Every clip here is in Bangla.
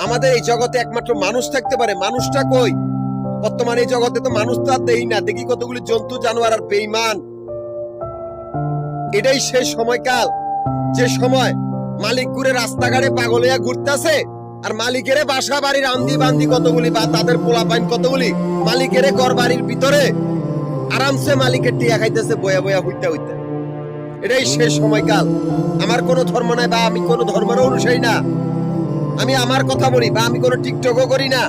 আমাদের এই জগতে একমাত্র মানুষ থাকতে পারে। মানুষটা কই? বর্তমানে এই জগতে তো মানুষ তো আর দেই না, দেখি কতগুলি জন্তু জানোয়ার আর বেঈমান। এটাই সেই সময়কাল যে সময় মালিক ঘুরে রাস্তাঘাটে পাগল হইয়া ঘুরতেছে, আর মালিকের বাসা বাড়ির আন্দি বান্দি কতগুলি বা তাদের পোলাপাইন কতগুলি মালিকের ঘর বাড়ির ভিতরে আরামসে মালিকের টিয়া খাইতেছে বয়া বয়া হইতে হইতে। এটাই শেষ সময়কাল। আমার কোনো ধর্ম নাই বা আমি কোনো ধর্মের অনুসারী না। আমি আমার কথা বলি বা আমি কোনো টিকটকও করি না।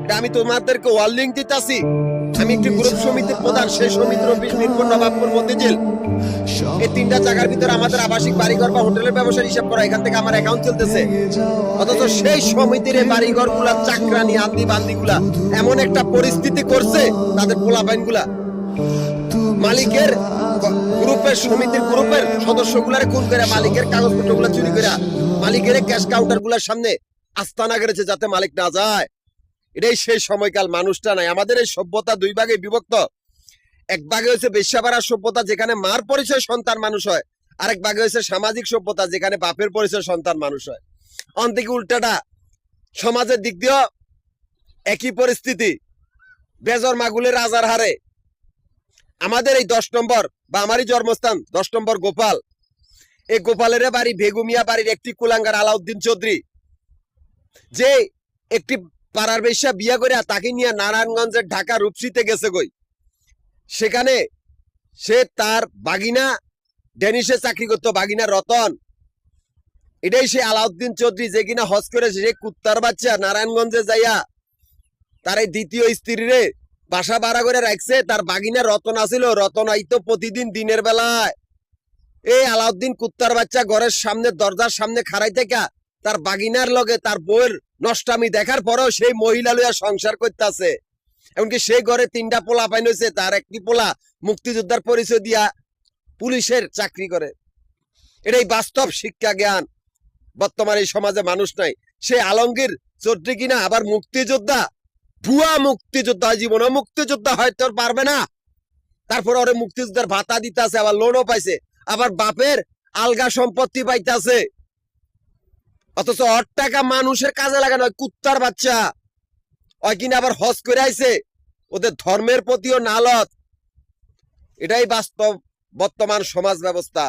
এটা আমি তোমাদেরকে ওয়ার্নিং দিতেছি। আমি একটি গ্রুপ সমিতির প্রধান, সেই সমিতির অফিস মিরপুর, নবাবপুর, মতিঝিল। এই তিনটা জায়গার ভিতরে আমাদের আবাসিক বাড়িঘর বা হোটেলের ব্যবসার হিসাব করা, এখান থেকে আমার অ্যাকাউন্ট চলতেছে। অথচ সেই সমিতির বাড়িঘর গুলা, চাকরানি আন্দি বান্দি গুলা এমন একটা পরিস্থিতি করছে, তাদের পোলাপাইন গুলা মালিকের গ্রুপের সমিতির গ্রুপের সদস্য গুলারে খুন করে মালিকের কাগজপত্র গুলা চুরি করে মালিকের ক্যাশ কাউন্টার গুলার সামনে আস্তানা করেছে যাতে মালিক না যায়। এটাই সেই সময়কাল। মানুষটা নাই। আমাদের এই সভ্যতা দুই ভাগে বিভক্ত। এক ভাগে হয়েছে বেশ্যাপাড়ার সভ্যতা, যেখানে মার পরিচয় সন্তান মানুষ হয়। আরেক ভাগে হয়েছে সামাজিক সভ্যতা, যেখানে বাপের পরিচয় সন্তান মানুষ হয়। অন্তিকে উল্টাটা সমাজের দিক দিয়েও একই পরিস্থিতি। বেজর মাগুলের রাজার হারে আমাদের এই 10 নম্বর বা আমারই জন্মস্থান 10 নম্বর গোপাল, এই গোপালের বাড়ি বেগুমিয়া বাড়ির একটি কুলাঙ্গার আলাউদ্দিন চৌধুরী, যে একটি পাড়ার বেশ্যা বিয়া করে তাকে নিয়ে নারায়ণগঞ্জের ঢাকা রূপসীতে গেছে গই। সেখানে সে তার বাগিনা ডেনিসে চাকরি করতো, বাগিনা রতন। এটাই সে আলাউদ্দিন চৌধুরী, যে কিনা হজ করেছে। সে কুত্তার বাচ্চা নারায়ণগঞ্জে যাইয়া তার এই দ্বিতীয় স্ত্রীরে বাসা ভাড়া করে রাখছে। তার বাগিনা রতন আসিল, রতন আইতো প্রতিদিন দিনের বেলায়। এই আলাউদ্দিন কুত্তার বাচ্চা ঘরের সামনে দরজার সামনে খাড়াই থেকে তার বাগিনার লগে তার বউয়ের নষ্টামি দেখার পরেও সেই মহিলা লইয়া সংসার করতেছে। এমনকি সেই ঘরে 3টা পোলা পাইন হয়েছে, তার একটি পোলা মুক্তিযোদ্ধার পরিচয় দিয়া পুলিশের চাকরি করে। এটাই বাস্তব শিক্ষা জ্ঞান। বর্তমানে এই সমাজে মানুষ নাই। সে আলমগীর চৌধুরী কিনা আবার মুক্তিযোদ্ধা, ভুয়া মুক্তিযোদ্ধা। জীবনে মুক্তিযোদ্ধা হয়তো পারবে না, তারপর ওরে মুক্তিযোদ্ধার ভাতা দিতেছে, আবার লোনও পাইছে, আবার বাপের আলগা সম্পত্তি পাইতেছে। অথচ ওর টাকা মানুষের কাজে লাগানো হয়। কুত্তার বাচ্চা ওই কিনা আবার হজ করে আইছে, ওদের ধর্মের প্রতিও নালত। এটাই বাস্তব বর্তমান সমাজ ব্যবস্থা।